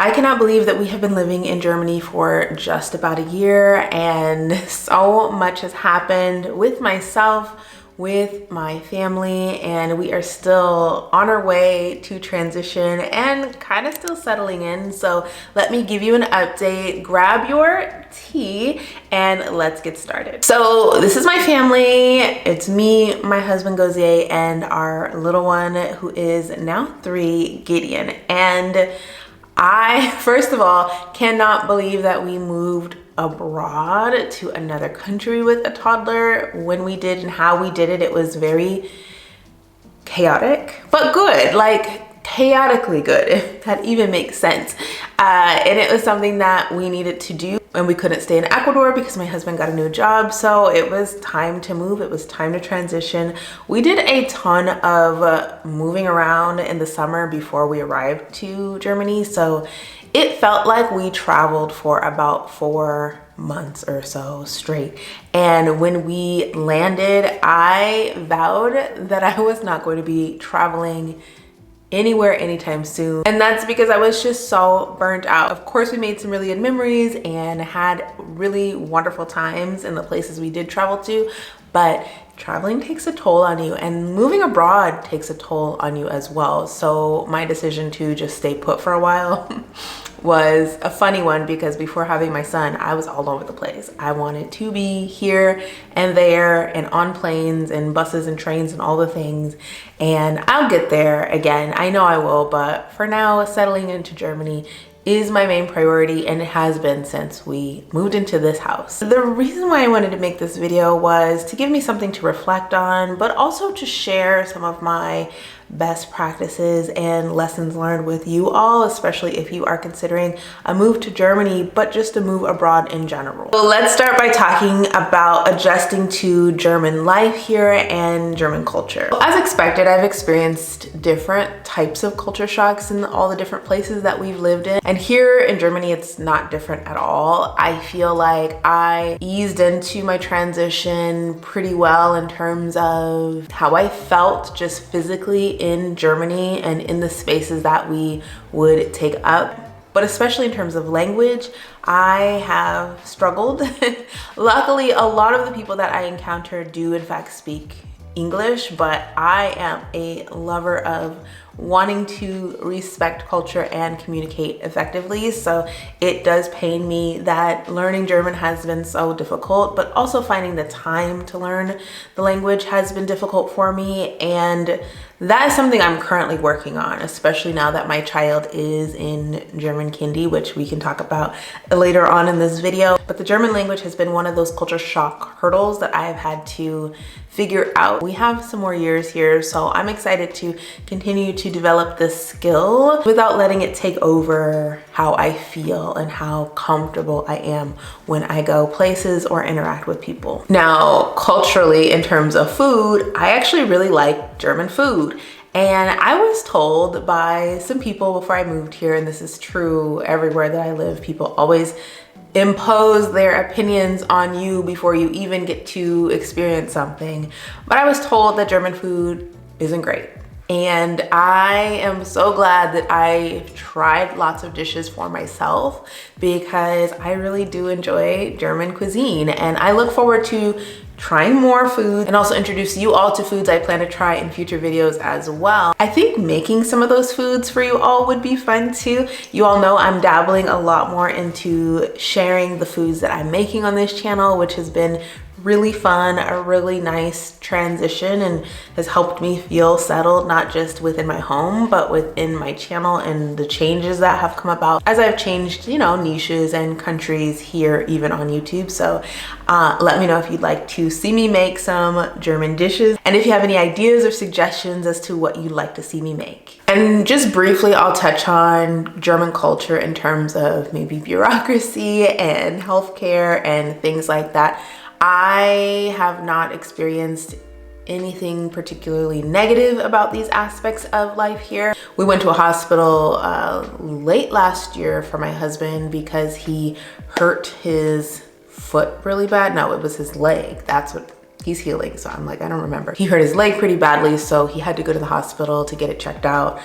I cannot believe that we have been living in Germany for just about a year, and so much has happened with myself, with my family, and we are still on our way to transition and kind of still settling in. So let me give you an update, grab your tea, and let's get started. So this is my family. It's me, my husband Gauthier, and our little one who is now 3, Gideon. And I, first of all, cannot believe that we moved abroad to another country with a toddler. When we did and how we did it, it was very chaotic, but good, like chaotically good, if that even makes sense. And it was something that we needed to do, and we couldn't stay in Ecuador because my husband got a new job. So it was time to move. It was time to transition. We did a ton of moving around in the summer before we arrived to Germany. So it felt like we traveled for about 4 months or so straight. And when we landed, I vowed that I was not going to be traveling anywhere anytime soon. And that's because I was just so burnt out. Of course, we made some really good memories and had really wonderful times in the places we did travel to, but traveling takes a toll on you, and moving abroad takes a toll on you as well. So my decision to just stay put for a while was a funny one, because before having my son, I was all over the place. I wanted to be here and there and on planes and buses and trains and all the things. And I'll get there again. I know I will, but for now, settling into Germany is my main priority, and it has been since we moved into this house. The reason why I wanted to make this video was to give me something to reflect on, but also to share some of my best practices and lessons learned with you all, especially if you are considering a move to Germany, but just a move abroad in general. So let's start by talking about adjusting to German life here and German culture. As expected, I've experienced different types of culture shocks in all the different places that we've lived in. And here in Germany, it's not different at all. I feel like I eased into my transition pretty well in terms of how I felt just physically in Germany and in the spaces that we would take up. But especially in terms of language, I have struggled. Luckily, a lot of the people that I encounter do in fact speak English, but I am a lover of wanting to respect culture and communicate effectively. So it does pain me that learning German has been so difficult, but also finding the time to learn the language has been difficult for me. And that is something I'm currently working on, especially now that my child is in German kindy, which we can talk about later on in this video. But the German language has been one of those culture shock hurdles that I have had to figure out. We have some more years here, so I'm excited to continue to develop this skill without letting it take over how I feel and how comfortable I am when I go places or interact with people. Now, culturally, in terms of food, I actually really like German food. And I was told by some people before I moved here, and this is true everywhere that I live, people always impose their opinions on you before you even get to experience something. But I was told that German food isn't great. And I am so glad that I tried lots of dishes for myself, because I really do enjoy German cuisine, and I look forward to trying more food and also introduce you all to foods I plan to try in future videos as well. I think making some of those foods for you all would be fun too. You all know I'm dabbling a lot more into sharing the foods that I'm making on this channel, which has been really fun, a really nice transition, and has helped me feel settled, not just within my home, but within my channel and the changes that have come about as I've changed, you know, niches and countries here, even on YouTube. So let me know if you'd like to see me make some German dishes, and if you have any ideas or suggestions as to what you'd like to see me make. And just briefly, I'll touch on German culture in terms of maybe bureaucracy and healthcare and things like that. I have not experienced anything particularly negative about these aspects of life here. We went to a hospital late last year for my husband because he hurt his foot really bad. No, it was his leg. That's what he's healing. So I'm like, I don't remember. He hurt his leg pretty badly, so he had to go to the hospital to get it checked out.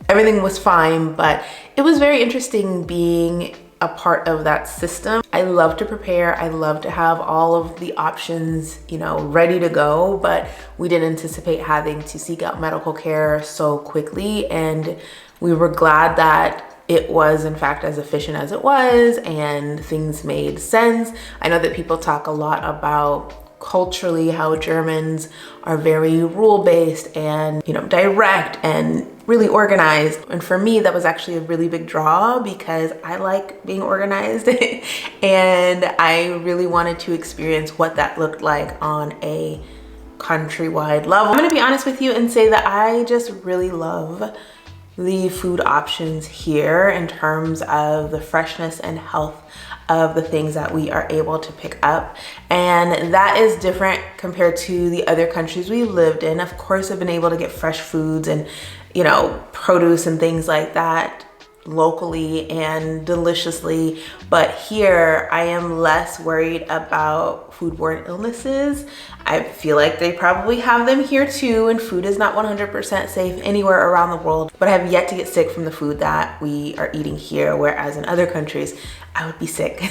everything was fine, but it was very interesting being a part of that system. I love to prepare. I love to have all of the options, you know, ready to go, but we didn't anticipate having to seek out medical care so quickly. And we were glad that it was in fact as efficient as it was and things made sense. I know that people talk a lot about culturally how Germans are very rule-based and, you know, direct and really organized. And for me, that was actually a really big draw because I like being organized and I really wanted to experience what that looked like on a countrywide level. I'm gonna be honest with you and say that I just really love the food options here in terms of the freshness and health of the things that we are able to pick up. And that is different compared to the other countries we lived in. Of course, I've been able to get fresh foods and, you know, produce and things like that locally and deliciously, but here I am less worried about foodborne illnesses. I feel like they probably have them here too, and food is not 100% safe anywhere around the world, but I have yet to get sick from the food that we are eating here, whereas in other countries I would be sick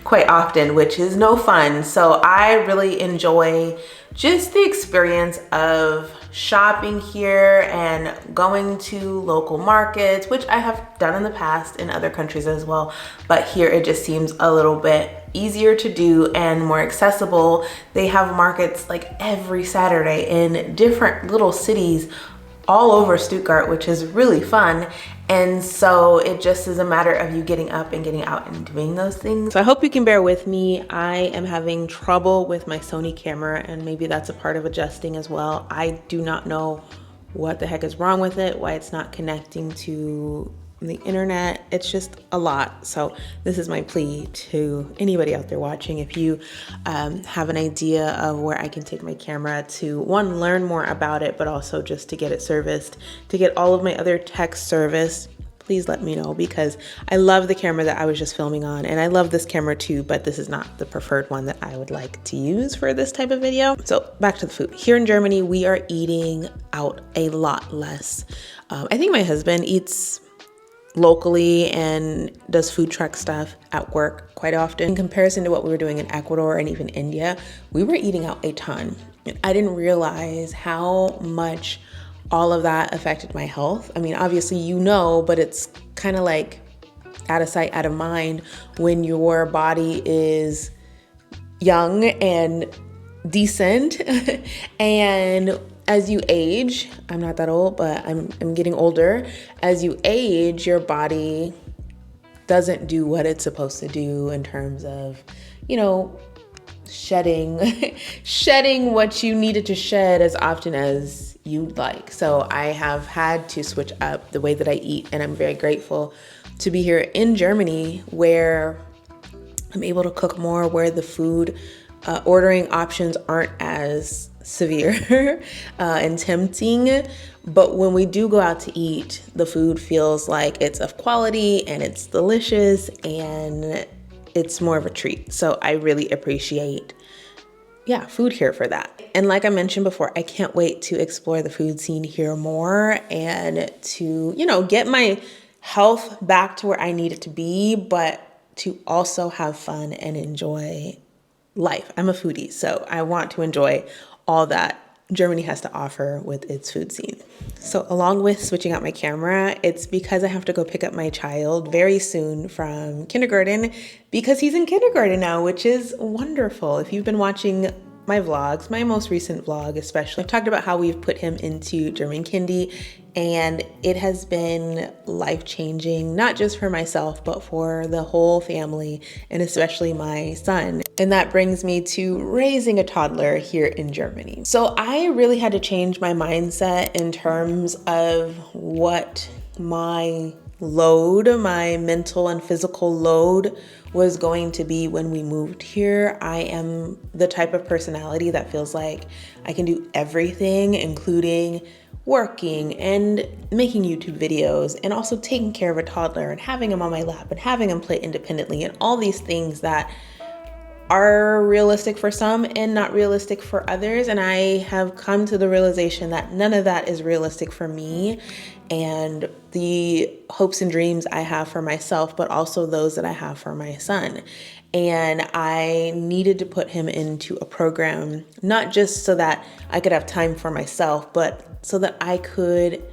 quite often, which is no fun. So I really enjoy just the experience of shopping here and going to local markets, which I have done in the past in other countries as well. But here it just seems a little bit easier to do and more accessible. They have markets like every Saturday in different little cities all over Stuttgart, which is really fun. And so it just is a matter of you getting up and getting out and doing those things. So I hope you can bear with me. I am having trouble with my Sony camera, and maybe that's a part of adjusting as well. I do not know what the heck is wrong with it, why it's not connecting to the internet. It's just a lot. So this is my plea to anybody out there watching. If you have an idea of where I can take my camera to, one, learn more about it, but also just to get it serviced, to get all of my other tech serviced, please let me know, because I love the camera that I was just filming on, and I love this camera too, but this is not the preferred one that I would like to use for this type of video. So back to the food. Here in Germany, we are eating out a lot less. I think my husband eats locally and does food truck stuff at work quite often. In comparison to what we were doing in Ecuador and even India, we were eating out a ton. And I didn't realize how much all of that affected my health. I mean, obviously you know, but it's kind of like out of sight, out of mind when your body is young and decent. And as you age, I'm not that old, but I'm getting older. As you age, your body doesn't do what it's supposed to do in terms of, you know, shedding what you needed to shed as often as you'd like. So I have had to switch up the way that I eat, and I'm very grateful to be here in Germany where I'm able to cook more, where the food ordering options aren't as severe and tempting. But when we do go out to eat, the food feels like it's of quality and it's delicious and it's more of a treat. So I really appreciate, food here for that. And like I mentioned before, I can't wait to explore the food scene here more and to, you know, get my health back to where I need it to be, but to also have fun and enjoy life. I'm a foodie, so I want to enjoy all that Germany has to offer with its food scene. So along with switching out my camera, it's because I have to go pick up my child very soon from kindergarten, because he's in kindergarten now, which is wonderful. If you've been watching my vlogs, my most recent vlog especially, I've talked about how we've put him into German Kindy, and it has been life-changing, not just for myself, but for the whole family, and especially my son. And that brings me to raising a toddler here in Germany. So I really had to change my mindset in terms of what my load, my mental and physical load was going to be when we moved here. I am the type of personality that feels like I can do everything, including working and making YouTube videos and also taking care of a toddler and having him on my lap and having him play independently and all these things that are realistic for some and not realistic for others. And I have come to the realization that none of that is realistic for me. and the hopes and dreams I have for myself, but also those that I have for my son. And I needed to put him into a program, not just so that I could have time for myself, but so that I could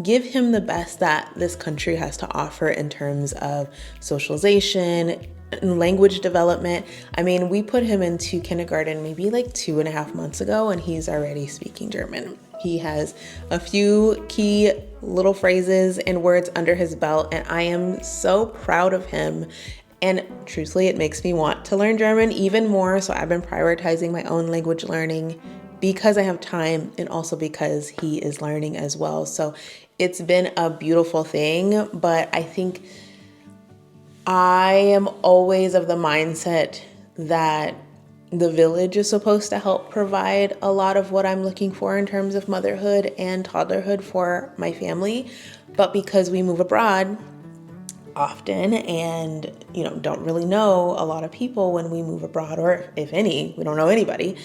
give him the best that this country has to offer in terms of socialization and language development. I mean, we put him into kindergarten maybe like 2.5 months ago, and he's already speaking German. He has a few key little phrases and words under his belt, and I am so proud of him. And truthfully, it makes me want to learn German even more. So I've been prioritizing my own language learning because I have time, and also because he is learning as well. So it's been a beautiful thing, but I think I am always of the mindset that the village is supposed to help provide a lot of what I'm looking for in terms of motherhood and toddlerhood for my family. But because we move abroad often and, don't really know a lot of people when we move abroad, or if any, we don't know anybody,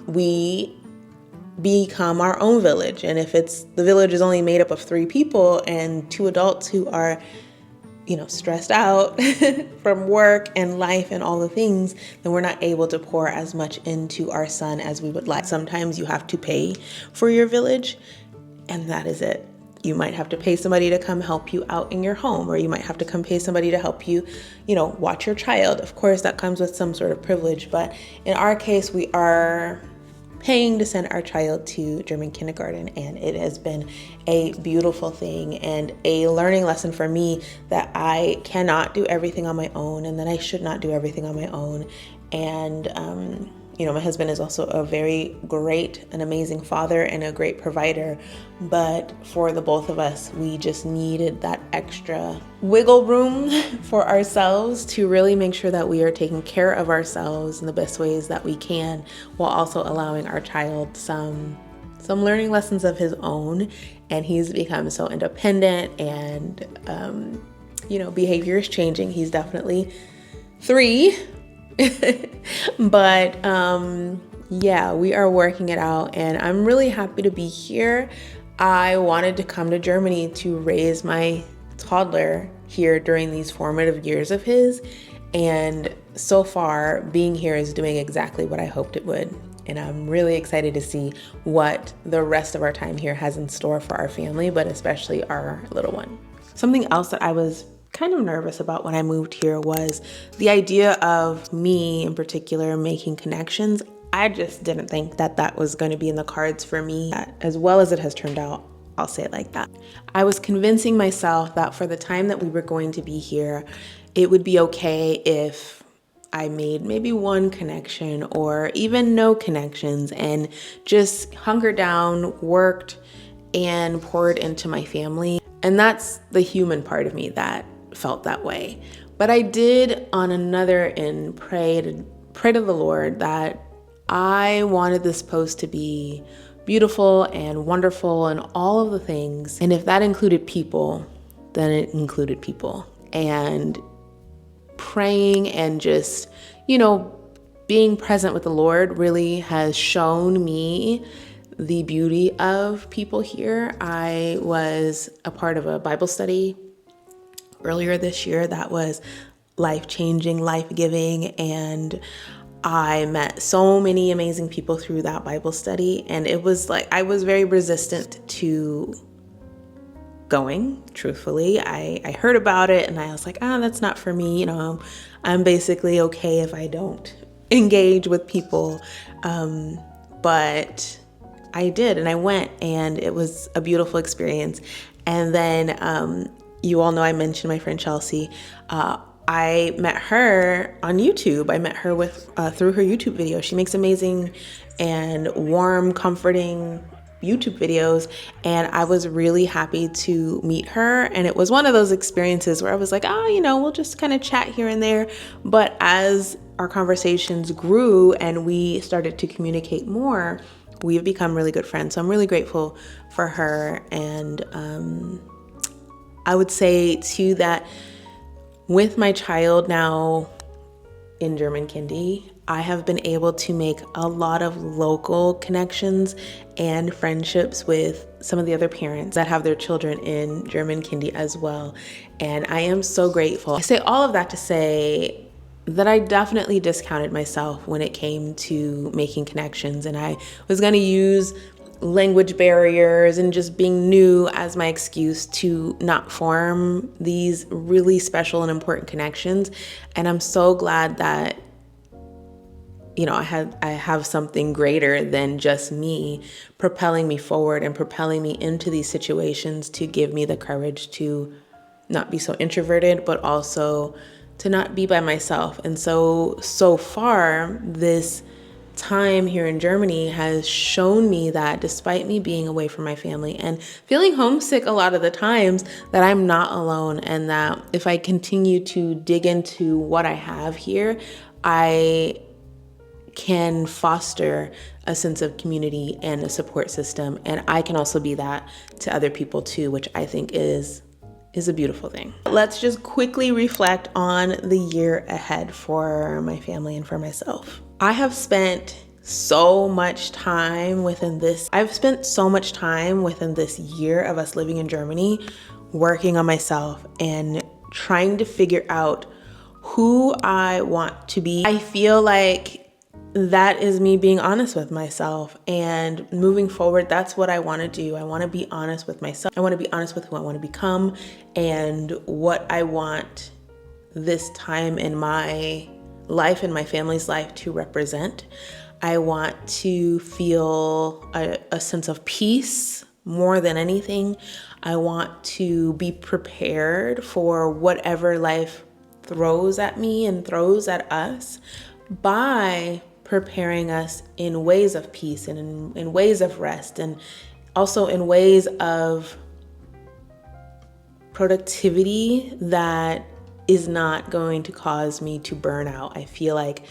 we become our own village. And if the village is only made up of 3 people and 2 adults who are stressed out from work and life and all the things, then we're not able to pour as much into our son as we would like. Sometimes you have to pay for your village, and that is it. You might have to pay somebody to come help you out in your home, or you might have to come pay somebody to help you, watch your child. Of course, that comes with some sort of privilege, but in our case, we are paying to send our child to German kindergarten, and it has been a beautiful thing and a learning lesson for me that I cannot do everything on my own, and that I should not do everything on my own. And my husband is also a very great and amazing father and a great provider, but for the both of us, we just needed that extra wiggle room for ourselves to really make sure that we are taking care of ourselves in the best ways that we can, while also allowing our child some learning lessons of his own. And he's become so independent, and behavior is changing. He's definitely 3. But we are working it out, and I'm really happy to be here. I wanted to come to Germany to raise my toddler here during these formative years of his, and so far being here is doing exactly what I hoped it would. And I'm really excited to see what the rest of our time here has in store for our family, but especially our little one. Something else that I was kind of nervous about when I moved here was the idea of me in particular making connections. I just didn't think that was going to be in the cards for me, as well as it has turned out. I'll say it like that. I was convincing myself that for the time that we were going to be here, it would be okay if I made maybe one connection or even no connections, and just hunkered down, worked, and poured into my family. And that's the human part of me that felt that way. But I did on another end pray to the Lord that I wanted this post to be beautiful and wonderful and all of the things. And if that included people, then it included people. And praying and just, being present with the Lord really has shown me the beauty of people here. I was a part of a Bible study earlier this year that was life-changing, life-giving, and I met so many amazing people through that Bible study, and it was like I was very resistant to going, truthfully. I heard about it and I was like, that's not for me. I'm basically okay if I don't engage with people. But I did, and I went, and it was a beautiful experience. And then you all know I mentioned my friend Chelsea. I met her on YouTube. I met her through her YouTube video. She makes amazing and warm, comforting YouTube videos, and I was really happy to meet her. And it was one of those experiences where I was like, we'll just kind of chat here and there. But as our conversations grew and we started to communicate more, we've become really good friends. So I'm really grateful for her. And I would say too that with my child now in German kindy, I have been able to make a lot of local connections and friendships with some of the other parents that have their children in German kindy as well. And I am so grateful. I say all of that to say that I definitely discounted myself when it came to making connections, and I was gonna use language barriers and just being new as my excuse to not form these really special and important connections. And I'm so glad that, you know, I have something greater than just me propelling me forward and propelling me into these situations to give me the courage to not be so introverted, but also to not be by myself. And so far, this time here in Germany has shown me that despite me being away from my family and feeling homesick a lot of the times, that I'm not alone, and that if I continue to dig into what I have here, I can foster a sense of community and a support system. And I can also be that to other people too, which I think is a beautiful thing. Let's just quickly reflect on the year ahead for my family and for myself. I have spent so much time within this year of us living in Germany, working on myself and trying to figure out who I want to be. I feel like that is me being honest with myself, and moving forward, that's what I want to do. I want to be honest with myself. I want to be honest with who I want to become and what I want this time in my life and my family's life to represent. I want to feel a sense of peace more than anything. I want to be prepared for whatever life throws at me and throws at us by preparing us in ways of peace and in ways of rest, and also in ways of productivity that is not going to cause me to burn out. I feel like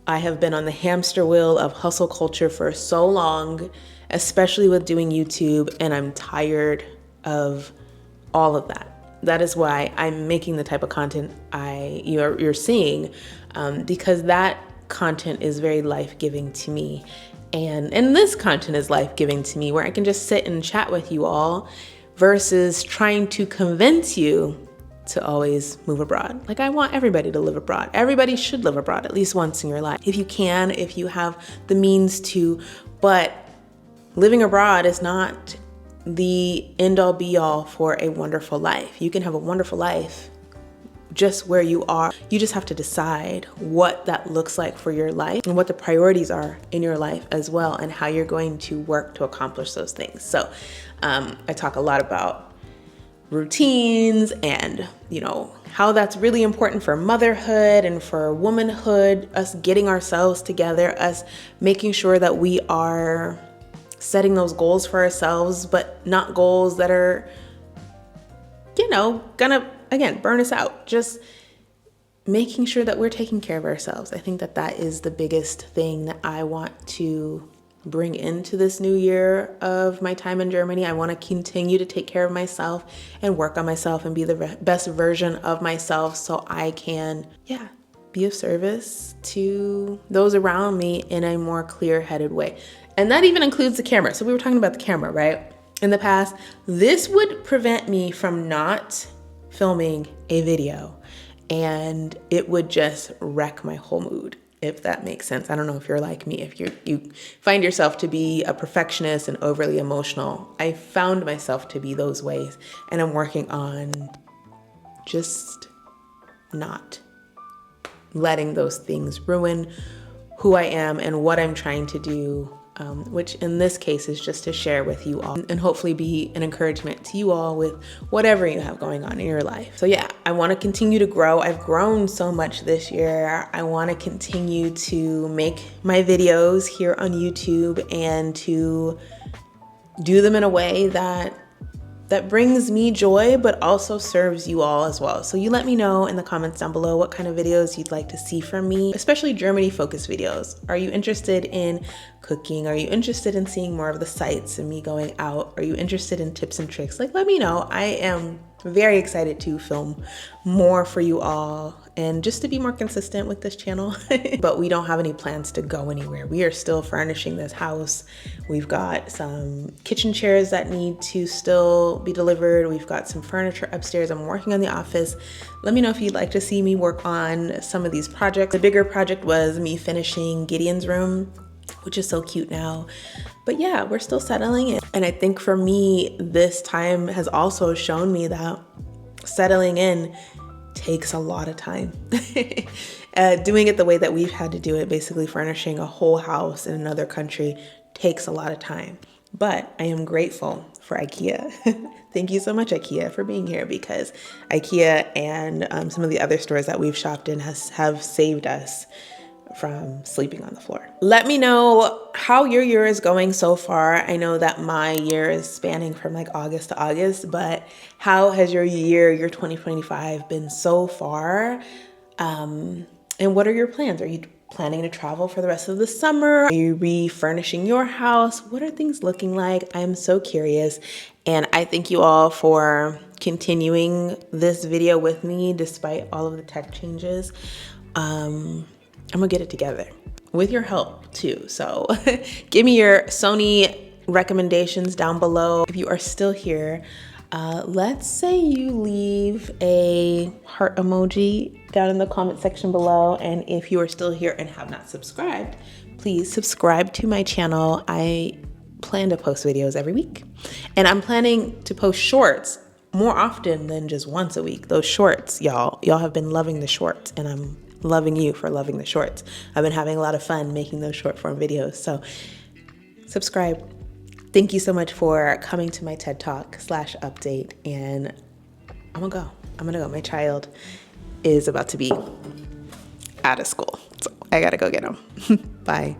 I have been on the hamster wheel of hustle culture for so long, especially with doing YouTube, and I'm tired of all of that. That is why I'm making the type of content you're seeing, because that content is very life-giving to me. And this content is life-giving to me, where I can just sit and chat with you all versus trying to convince you to always move abroad. Like, I want everybody to live abroad. Everybody should live abroad at least once in your life. If you can, if you have the means to, but living abroad is not the end-all be-all for a wonderful life. You can have a wonderful life just where you are. You just have to decide what that looks like for your life and what the priorities are in your life as well, and how you're going to work to accomplish those things. So I talk a lot about routines and, how that's really important for motherhood and for womanhood, us getting ourselves together, us making sure that we are setting those goals for ourselves, but not goals that are, gonna, again, burn us out. Just making sure that we're taking care of ourselves. I think that is the biggest thing that I want to bring into this new year of my time in Germany. I want to continue to take care of myself and work on myself and be the best version of myself, so I can, be of service to those around me in a more clear-headed way. And that even includes the camera. So we were talking about the camera, right? In the past, this would prevent me from not filming a video, and it would just wreck my whole mood, if that makes sense. I don't know if you're like me, if you find yourself to be a perfectionist and overly emotional. I found myself to be those ways, and I'm working on just not letting those things ruin who I am and what I'm trying to do, which in this case is just to share with you all and hopefully be an encouragement to you all with whatever you have going on in your life. So I want to continue to grow. I've grown so much this year. I want to continue to make my videos here on YouTube and to do them in a way that brings me joy, but also serves you all as well. So you let me know in the comments down below what kind of videos you'd like to see from me, especially Germany focused videos. Are you interested in cooking? Are you interested in seeing more of the sights and me going out? Are you interested in tips and tricks? Let me know. I am very excited to film more for you all and just to be more consistent with this channel. But we don't have any plans to go anywhere. We are still furnishing this house. We've got some kitchen chairs that need to still be delivered. We've got some furniture upstairs. I'm working on the office. Let me know if you'd like to see me work on some of these projects. The bigger project was me finishing Gideon's room, which is so cute now. But yeah, we're still settling in. And I think for me, this time has also shown me that settling in takes a lot of time. Doing it the way that we've had to do it, basically furnishing a whole house in another country, takes a lot of time. But I am grateful for IKEA. Thank you so much, IKEA, for being here, because IKEA and some of the other stores that we've shopped in have saved us from sleeping on the floor. Let me know how your year is going so far. I know that my year is spanning from like August to August, but how has your year, your 2025 been so far? And what are your plans? Are you planning to travel for the rest of the summer? Are you refurnishing your house? What are things looking like? I'm so curious. And I thank you all for continuing this video with me despite all of the tech changes. I'm gonna get it together with your help too. So give me your Sony recommendations down below. If you are still here, let's say you leave a heart emoji down in the comment section below. And if you are still here and have not subscribed, please subscribe to my channel. I plan to post videos every week, and I'm planning to post shorts more often than just once a week. Those shorts, y'all have been loving the shorts, and I'm loving you for loving the shorts. I've been having a lot of fun making those short form videos. So subscribe. Thank you so much for coming to my TED Talk / update. And I'm gonna go. My child is about to be out of school. So I gotta go get him. Bye.